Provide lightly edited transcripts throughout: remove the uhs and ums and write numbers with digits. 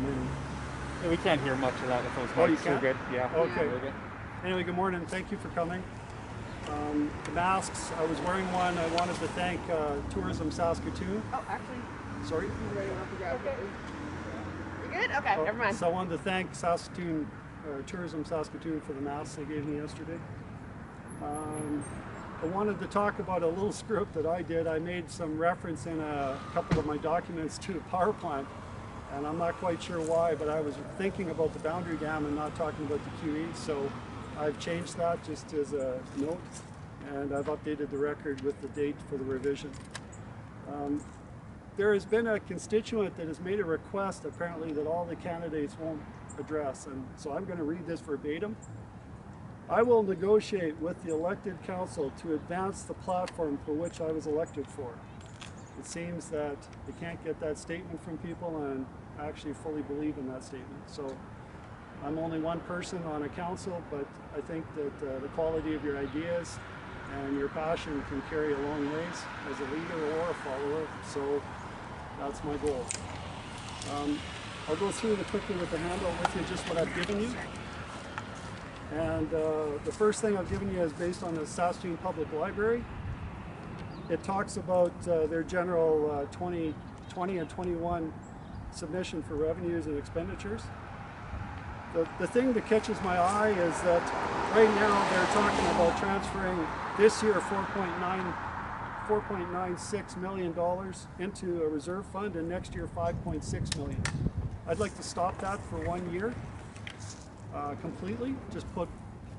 mean, Yeah, we can't hear much of that with those Oh, you mics. can't? Good. Yeah. Okay. Really good. anyway, good morning. Thank you for coming. The masks, I was wearing one. I wanted to thank Tourism Saskatoon. Oh, actually, Sorry? you ready to grab it? You good? Okay, never mind. So I wanted to thank Saskatoon, Tourism Saskatoon for the masks they gave me yesterday. I wanted to talk about a little script that I did. I made some reference in a couple of my documents to a power plant, and I'm not quite sure why, but I was thinking about the boundary dam and not talking about the QE, so I've changed that just as a note, and I've updated the record with the date for the revision. There has been a constituent that has made a request apparently that all the candidates won't address, and so I'm going to read this verbatim. I will negotiate with the elected council to advance the platform for which I was elected for. It seems that they can't get that statement from people and actually fully believe in that statement. So I'm only one person on a council, but I think that the quality of your ideas and your passion can carry a long ways as a leader or a follower. So that's my goal. I'll go through it quickly with the handout with you, just what I've given you. And the first thing I've given you is based on the Saskatoon Public Library. It talks about their general 2020 and 21 submission for revenues and expenditures. The thing that catches my eye is that right now they're talking about transferring this year $4.96 million into a reserve fund, and next year $5.6 million. I'd like to stop that for 1 year. Completely, just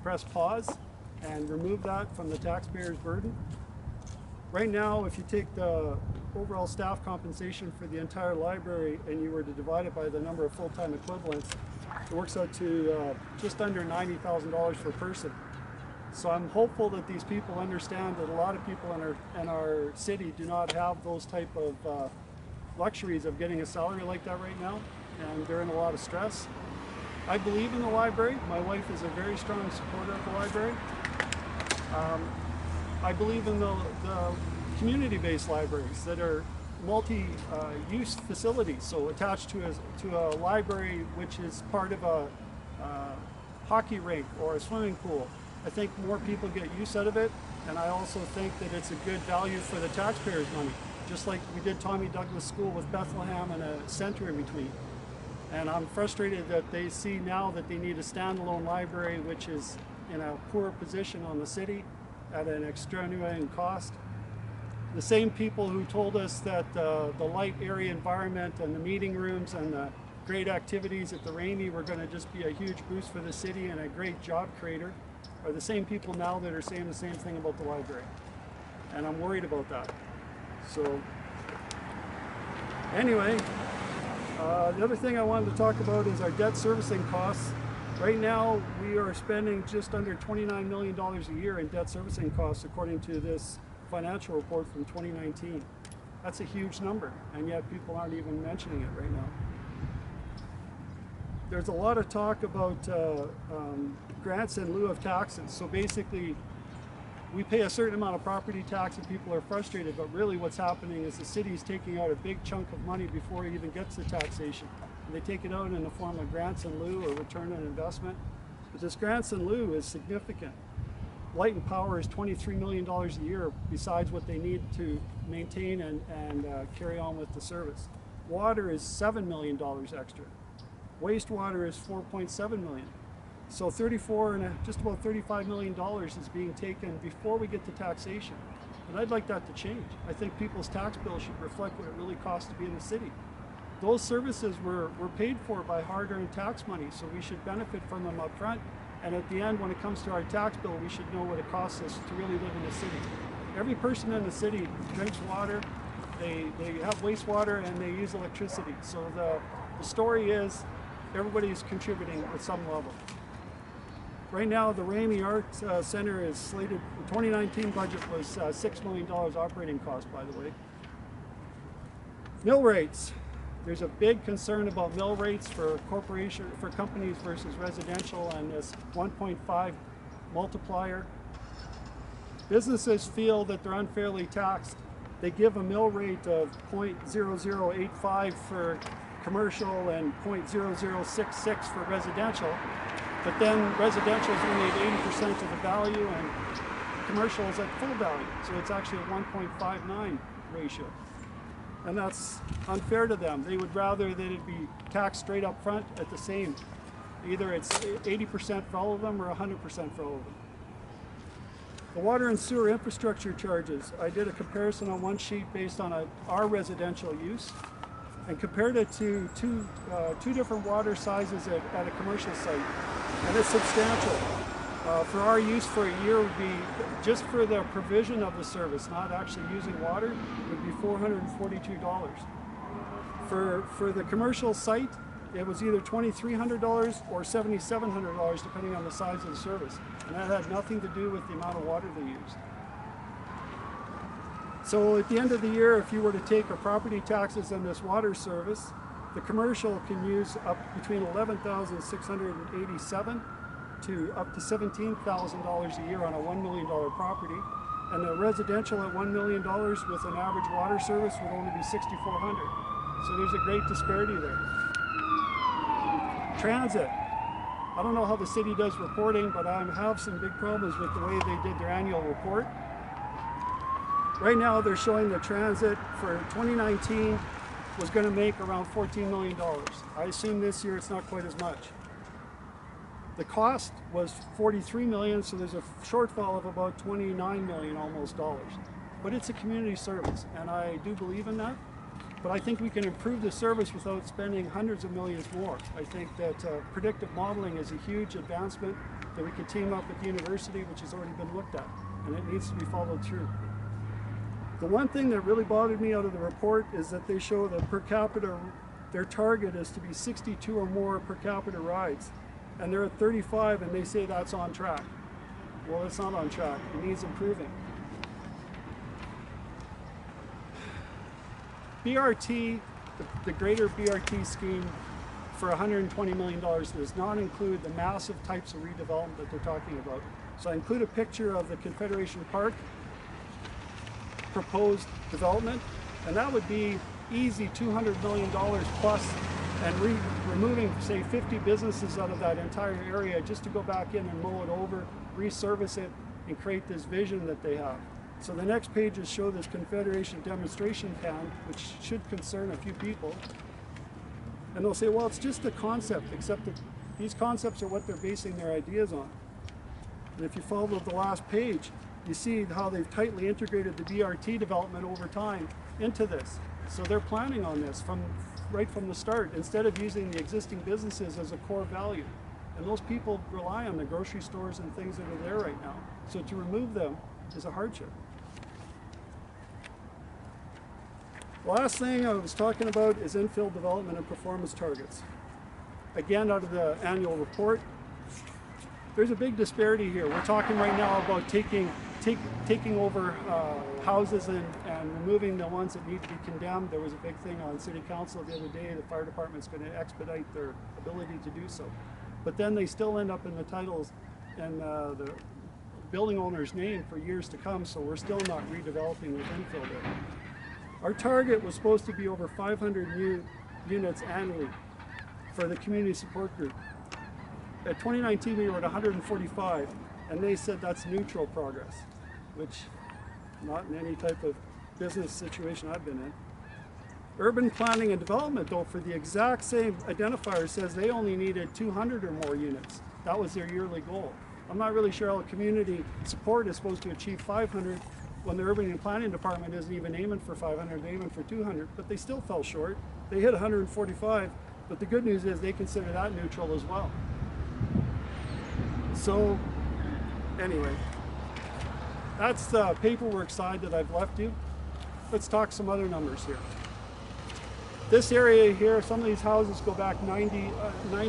press pause and remove that from the taxpayer's burden. Right now, if you take the overall staff compensation for the entire library and you were to divide it by the number of full-time equivalents, it works out to just under $90,000 per person. So I'm hopeful that these people understand that a lot of people in our city do not have those type of luxuries of getting a salary like that right now, and they're in a lot of stress. I believe in the library. My wife is a very strong supporter of the library. I believe in the community-based libraries that are multi-use facilities, so attached to a library which is part of a hockey rink or a swimming pool. I think more people get use out of it, and I also think that it's a good value for the taxpayers' money, just like we did Tommy Douglas School with Bethlehem and a center in between. And I'm frustrated that they see now that they need a standalone library which is in a poor position on the city at an extenuating cost. The same people who told us that the light area environment and the meeting rooms and the great activities at the Ramey were going to just be a huge boost for the city and a great job creator are the same people now that are saying the same thing about the library. And I'm worried about that. So anyway, the other thing I wanted to talk about is our debt servicing costs. Right now, we are spending just under $29 million a year in debt servicing costs, according to this financial report from 2019. That's a huge number, and yet people aren't even mentioning it right now. There's a lot of talk about grants in lieu of taxes. So basically, we pay a certain amount of property tax and people are frustrated, but really what's happening is the city's taking out a big chunk of money before it even gets to taxation. And they take it out in the form of grants in lieu or return on investment. But this grants in lieu is significant. Light and power is $23 million a year besides what they need to maintain and carry on with the service. Water is $7 million extra. Wastewater is $4.7 million. So just about $35 million is being taken before we get to taxation. And I'd like that to change. I think people's tax bill should reflect what it really costs to be in the city. Those services were paid for by hard-earned tax money, so we should benefit from them up front. And at the end, when it comes to our tax bill, we should know what it costs us to really live in the city. Every person in the city drinks water, they have wastewater, and they use electricity. So the story is everybody's contributing at some level. Right now, the Ramey Arts Center is slated, the 2019 budget was $6 million operating cost, by the way. Mill rates. There's a big concern about mill rates for companies versus residential, and this 1.5 multiplier. Businesses feel that they're unfairly taxed. They give a mill rate of 0.0085 for commercial and 0.0066 for residential. But then residential is only at 80% of the value and commercial is at full value. So it's actually a 1.59 ratio. And that's unfair to them. They would rather that it be taxed straight up front at the same. Either it's 80% for all of them or 100% for all of them. The water and sewer infrastructure charges, I did a comparison on one sheet based on our residential use and compared it to two different water sizes at a commercial site. And it's substantial. For our use for a year would be, just for the provision of the service, not actually using water, would be $442. For the commercial site, it was either $2,300 or $7,700 depending on the size of the service. And that had nothing to do with the amount of water they used. So at the end of the year, if you were to take our property taxes and this water service, the commercial can use up between $11,687 to up to $17,000 a year on a $1 million property. And the residential at $1 million with an average water service would only be $6,400. So there's a great disparity there. Transit. I don't know how the city does reporting, but I have some big problems with the way they did their annual report. Right now they're showing the transit for 2019 was going to make around $14 million. I assume this year it's not quite as much. The cost was $43 million, so there's a shortfall of about $29 million almost dollars. But it's a community service, and I do believe in that. But I think we can improve the service without spending hundreds of millions more. I think that predictive modeling is a huge advancement that we can team up with the university, which has already been looked at, and it needs to be followed through. The one thing that really bothered me out of the report is that they show that per capita, their target is to be 62 or more per capita rides. And they're at 35 and they say that's on track. Well, it's not on track. It needs improving. BRT, the greater BRT scheme for $120 million does not include the massive types of redevelopment that they're talking about. So I include a picture of the Confederation Park proposed development, and that would be easy $200 million plus, and removing, say, 50 businesses out of that entire area just to go back in and mow it over, resurface it, and create this vision that they have. So the next pages show this Confederation demonstration town, which should concern a few people. And they'll say, well, it's just a concept, except that these concepts are what they're basing their ideas on. And if you follow the last page, you see how they've tightly integrated the BRT development over time into this. So they're planning on this right from the start, instead of using the existing businesses as a core value. And those people rely on the grocery stores and things that are there right now. So to remove them is a hardship. The last thing I was talking about is infill development and performance targets. Again, out of the annual report, there's a big disparity here. We're talking right now about taking over houses and removing the ones that need to be condemned. There was a big thing on City Council the other day. The fire department's going to expedite their ability to do so. But then they still end up in the titles and the building owner's name for years to come, so we're still not redeveloping with infill there. Our target was supposed to be over 500 new units annually for the community support group. At 2019 we were at 145, and they said that's neutral progress, which not in any type of business situation I've been in. Urban planning and development, though, for the exact same identifier, says they only needed 200 or more units. That was their yearly goal. I'm not really sure how community support is supposed to achieve 500 when the urban and planning department isn't even aiming for 500, they're aiming for 200, but they still fell short. They hit 145, but the good news is they consider that neutral as well. So anyway, that's the paperwork side that I've left you. Let's talk some other numbers here. This area here, some of these houses go back 90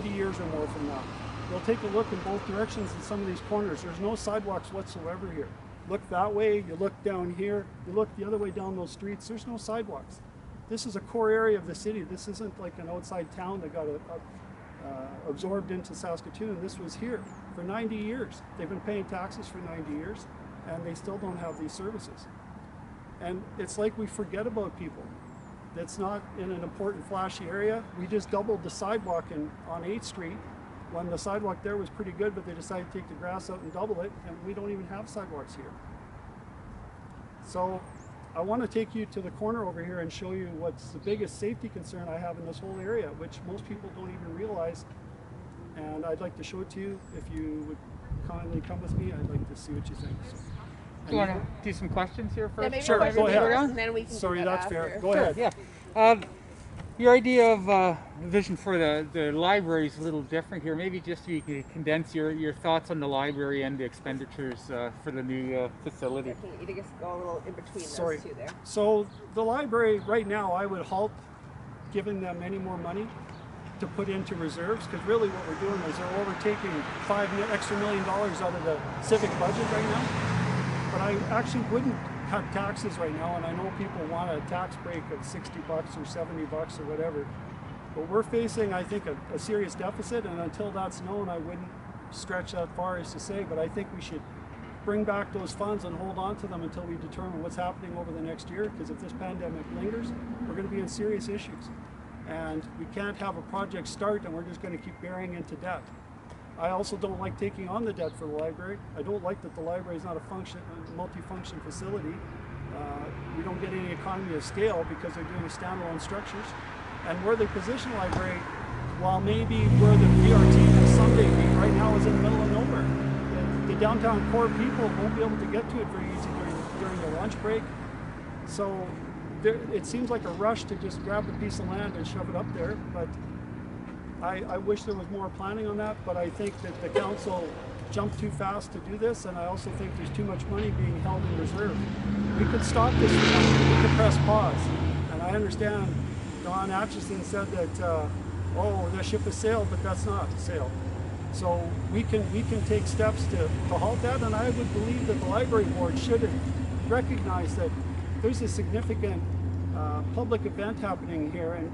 years or more from now. We'll take a look in both directions in some of these corners. There's no sidewalks whatsoever here. Look that way, you look down here, you look the other way down those streets, there's no sidewalks. This is a core area of the city. This isn't like an outside town that got absorbed into Saskatoon. This was here for 90 years. They've been paying taxes for 90 years, and they still don't have these services. And it's like we forget about people. that's not in an important flashy area. We just doubled the sidewalk on 8th Street when the sidewalk there was pretty good, but they decided to take the grass out and double it, and we don't even have sidewalks here. So I want to take you to the corner over here and show you what's the biggest safety concern I have in this whole area, which most people don't even realize. And I'd like to show it to you. If you would kindly come with me, I'd like to see what you think. So, Do you want to do some questions here first? Yeah, maybe Sure, questions go ahead. first, and then we can Sorry, do that that's fair. after. Go ahead. Yeah. Your idea of vision for the library is a little different here. Maybe just you could condense your thoughts on the library and the expenditures for the new facility. You can just go a little in between Sorry. those two there. So the library right now, I would halt giving them any more money to put into reserves, because really what we're doing is we're taking $5 extra million out of the civic budget right now. But I actually wouldn't cut taxes right now, and I know people want a tax break of $60 or $70 or whatever. But we're facing, I think, a serious deficit, and until that's known, I wouldn't stretch that far as to say, but I think we should bring back those funds and hold on to them until we determine what's happening over the next year, because if this pandemic lingers, we're going to be in serious issues. And we can't have a project start and we're just going to keep burying into debt. I also don't like taking on the debt for the library. I don't like that the library is not a multi-function facility. We don't get any economy of scale because they're doing standalone structures. And where they position the library, while maybe where the BRT can someday be, right now is in the middle of nowhere. The downtown core people won't be able to get to it very easy during their lunch break. So it seems like a rush to just grab a piece of land and shove it up there, but I wish there was more planning on that, but I think that the council jumped too fast to do this, and I also think there's too much money being held in reserve. We could stop this, we could press pause, and I understand Don Atchison said that, oh, the ship has sailed, but that's not sailed. So we can take steps to halt that, and I would believe that the library board should recognize that there's a significant public event happening here, and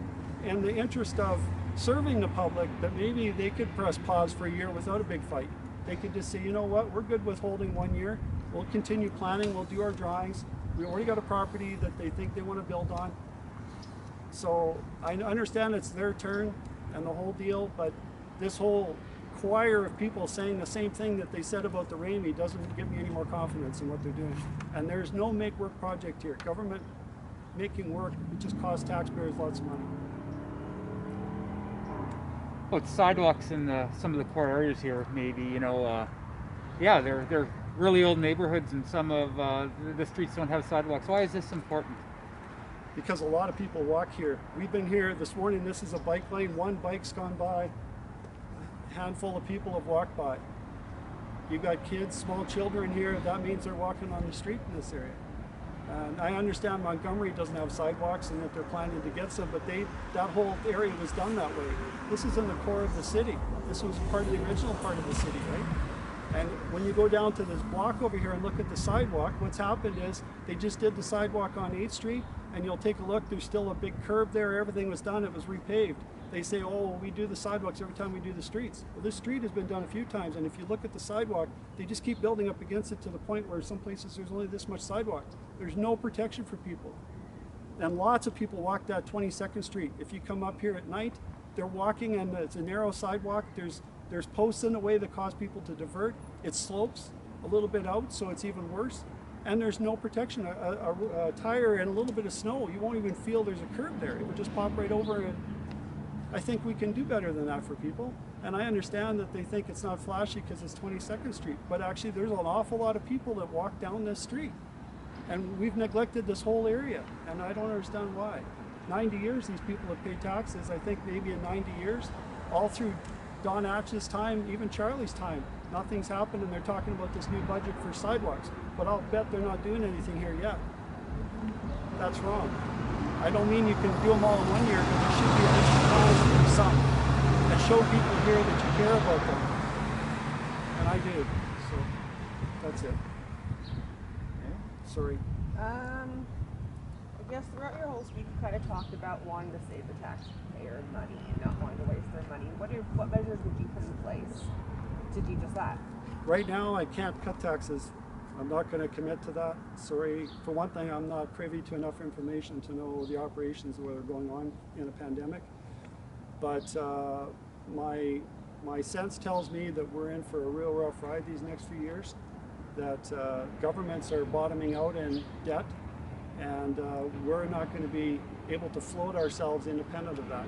in the interest of serving the public, that maybe they could press pause for a year without a big fight. They could just say, you know what, we're good with holding 1 year. We'll continue planning, we'll do our drawings. We already got a property that they think they want to build on. So I understand it's their turn and the whole deal, but this whole choir of people saying the same thing that they said about the Ramey doesn't give me any more confidence in what they're doing. And there's no make-work project here. Government making work, it just costs taxpayers lots of money. Well, it's sidewalks in some of the core areas here, maybe, you know, yeah, they're really old neighborhoods, and some of the streets don't have sidewalks. Why is this important? Because a lot of people walk here. We've been here this morning. This is a bike lane. One bike's gone by. A handful of people have walked by. You've got kids, small children here. That means they're walking on the street in this area. And I understand Montgomery doesn't have sidewalks and that they're planning to get some, but that whole area was done that way. This is in the core of the city. This was part of the original part of the city, right? And when you go down to this block over here and look at the sidewalk, what's happened is they just did the sidewalk on 8th Street, and you'll take a look, there's still a big curb there, everything was done, it was repaved. They say, oh, we do the sidewalks every time we do the streets. Well, this street has been done a few times, and if you look at the sidewalk, they just keep building up against it to the point where some places there's only this much sidewalk. There's no protection for people. And lots of people walk that 22nd Street. If you come up here at night, they're walking, and it's a narrow sidewalk. There's posts in the way that cause people to divert. It slopes a little bit out, so it's even worse. And there's no protection. A tire and a little bit of snow, you won't even feel there's a curb there. It would just pop right over it. I think we can do better than that for people. And I understand that they think it's not flashy because it's 22nd Street, but actually there's an awful lot of people that walk down this street. And we've neglected this whole area, and I don't understand why. 90 years these people have paid taxes. I think maybe in 90 years, all through Don Atch's time, even Charlie's time, nothing's happened, and they're talking about this new budget for sidewalks. But I'll bet they're not doing anything here yet. That's wrong. I don't mean you can do them all in 1 year, but there should be at least a plan to do some and show people here that you care about them. And I do. So that's it. Sorry. I guess throughout your whole speech, you kind of talked about wanting to save the taxpayer money and not wanting to waste their money. What measures would you put in place to do just that? Right now, I can't cut taxes I'm not going to commit to that. Sorry. For one thing, I'm not privy to enough information to know the operations that are going on in a pandemic. But my sense tells me that we're in for a real rough ride these next few years, that governments are bottoming out in debt, and we're not going to be able to float ourselves independent of that.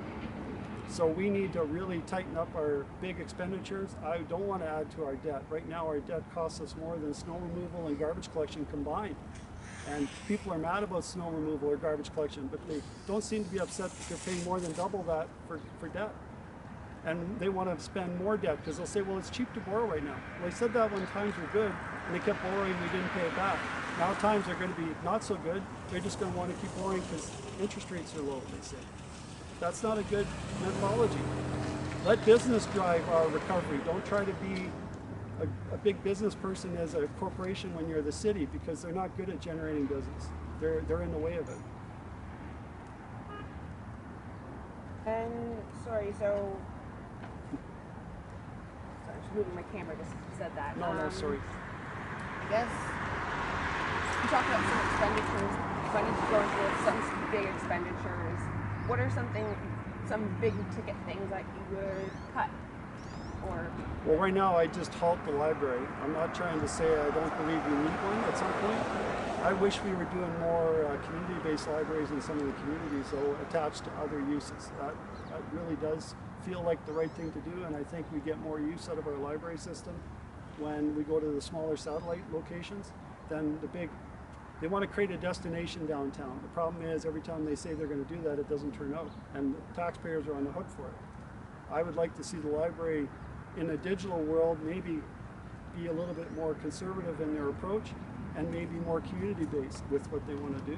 So we need to really tighten up our big expenditures. I don't want to add to our debt. Right now our debt costs us more than snow removal and garbage collection combined. And people are mad about snow removal or garbage collection, but they don't seem to be upset that they're paying more than double that for debt. And they want to spend more debt because they'll say, well, it's cheap to borrow right now. Well, they said that when times were good and they kept borrowing, we didn't pay it back. Now times are going to be not so good. They're just going to want to keep borrowing because interest rates are low, they say. That's not a good methodology. Let business drive our recovery. Don't try to be a big business person as a corporation when you're the city, because they're not good at generating business. They're in the way of it. And sorry, so I'm just moving my camera just as you said that. No, sorry. I guess you talked about some expenditures. When you go into some big expenditures, what are some big ticket things that you would cut? Or well, right now I just halt the library. I'm not trying to say I don't believe we need one at some point. I wish we were doing more community-based libraries in some of the communities, though, attached to other uses. That really does feel like the right thing to do, and I think we get more use out of our library system when we go to the smaller satellite locations than the big. They want to create a destination downtown. The problem is every time they say they're going to do that, it doesn't turn out, and the taxpayers are on the hook for it. I would like to see the library in a digital world maybe be a little bit more conservative in their approach and maybe more community-based with what they want to do.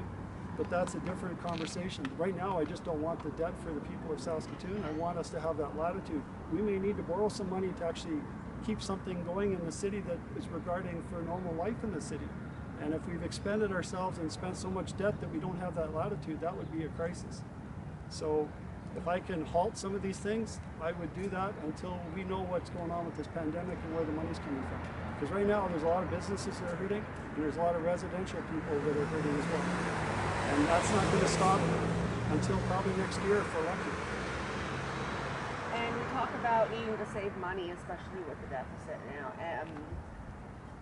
But that's a different conversation. Right now, I just don't want the debt for the people of Saskatoon. I want us to have that latitude. We may need to borrow some money to actually keep something going in the city that is regarding for normal life in the city. And if we've expended ourselves and spent so much debt that we don't have that latitude, that would be a crisis. So if I can halt some of these things, I would do that until we know what's going on with this pandemic and where the money's coming from. Because right now there's a lot of businesses that are hurting, and there's a lot of residential people that are hurting as well. And that's not going to stop until probably next year if we're lucky. and we talk about needing to save money, especially with the deficit now.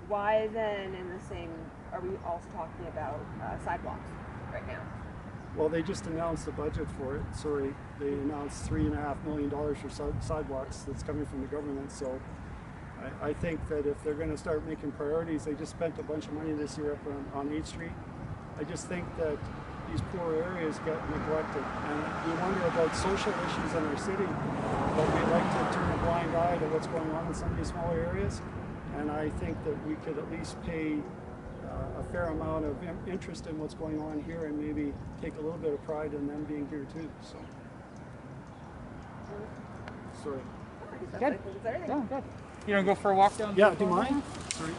Why then, in the same, are we also talking about sidewalks right now? Well, they just announced the budget for it. Sorry, they announced $3.5 million for sidewalks that's coming from the government. So I think that if they're going to start making priorities, they just spent a bunch of money this year up on 8th Street. I just think that these poor areas get neglected, and we wonder about social issues in our city, but we like to turn a blind eye to what's going on in some of these smaller areas. And I think that we could at least pay a fair amount of interest in what's going on here, and maybe take a little bit of pride in them being here too. So, sorry. I guess Good. that's everything. Yeah, good. You want to go for a walk down? Yeah, the do you corridor? mind? Sorry.